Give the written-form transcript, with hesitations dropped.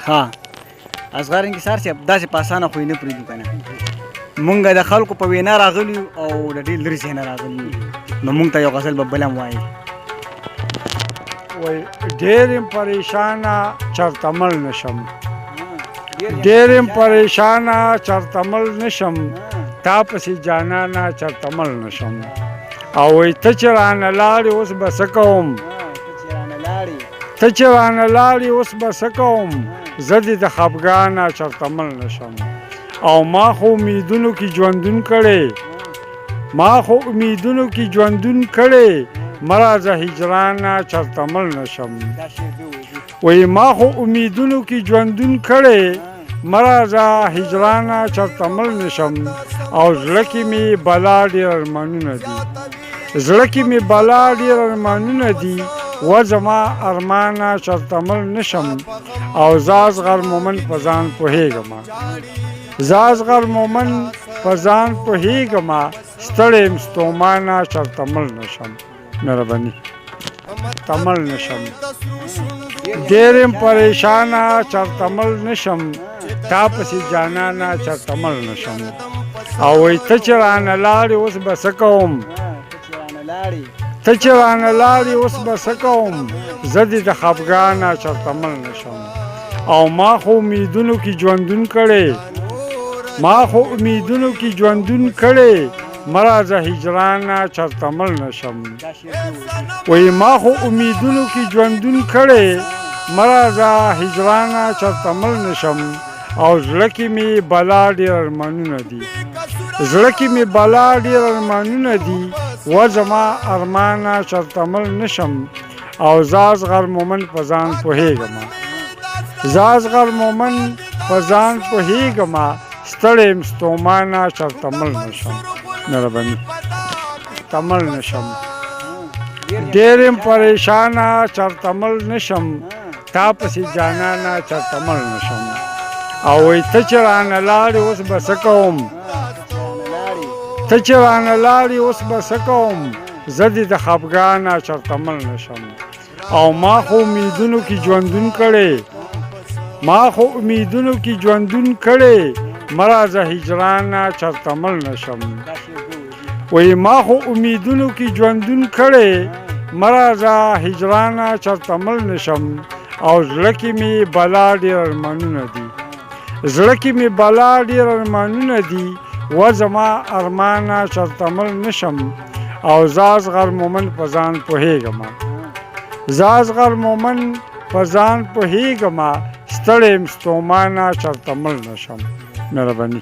ها اصغر انکسار چې داسې په اسانه خو یې نه پرېږدو که نه مونږ د خلکو په وینا راغلي یو او د ډېر لرې ځای نه راغلي یو نو مونږ ته یو غزل به بل هم وایي وای ډېر یم پریشانه چرته مړ نشم ډېر یم پریشانه چرته مړ نشم تا پسې جانانه چرته مړ نشم او وای ته چې رانه لاړې اوس به څه کوم ته چې رانه لاړې اوس به څه کوم زه دې د خفګانه چرته مړ نشم او ما خو امیدونو کې ژوندون کړی ما خو امیدونو کې ژوندون کړی مه راځه هجرانه چرته مړ نشم وایي ما خو امیدونو کې ژوندون کړی مه راځه هجرانه چرته مړ نشم او زړه کې مې بلا ډېر ارمانونه دي زړه کې مې بلا ډېر ارمانونه دي و زما ارمانه چرته مړ نشم او زه اصغر مومن په ځان پوهېږمه زه اصغر مومن په ځان پوهېږمه ستړی یم ستومانه چرته مړ نشم مهرباني ته مړ نشم ډېر یم پریشانه چرته مړ نشم تا پسې جانانه چرته مړ نشم او وایي ته چې رانه لاړې اوس به څه کوم ته چې رانه لاړې اوس به څه کوم زه دې د خفګانه چرته مړ نشم او ما خو امیدونو کې ژوندون کړی ما خو امیدونو کې ژوندون کړی مه راځه هجرانه چرته مړ نشم وایي ما خو امیدونو کې ژوندون کړی مه راځه هجرانه چرته مړ نشم او زړه کې مې بلا ډېر ارمانونه دي زړه کې مې بلا ډېر ارمانونه دي و زما ارمانه چرته مړ نشم او زه اصغر مومن په ځان پوهېږمه زه اصغر مومن په ځان پوهېږمه ستړی یم ستومانه چرته مړ نشم مهرباني ته مړ نشم ډېر یم پریشانه چرته مړ نشم تا پسې جانانه چرته مړ نشم او وایي ته چې رانه لاړې اوس به څه کوم ته چې رانه لاړې اوس به څه کوم زه دې د خفګانه چرته مړ نشم او ما خو امیدونو کې ژوندون کړی ما خو امیدونو کې ژوندون کړی مه راځه هجرانه چرته مړ نشم وایي ما خو امیدونو کې ژوندون کړی مه راځه هجرانه چرته مړ نشم او زړه کې مې بلا ډېر ارمانونه دي زړه کې مې بلا ډېر ارمانونه دي و زما ارمانه چرته مړ نشم او زه اصغر مومن په ځان پوهېږمه زه اصغر مومن په ځان پوهېږمه ستړی یم ستومانه چرته مړ نشم مهرباني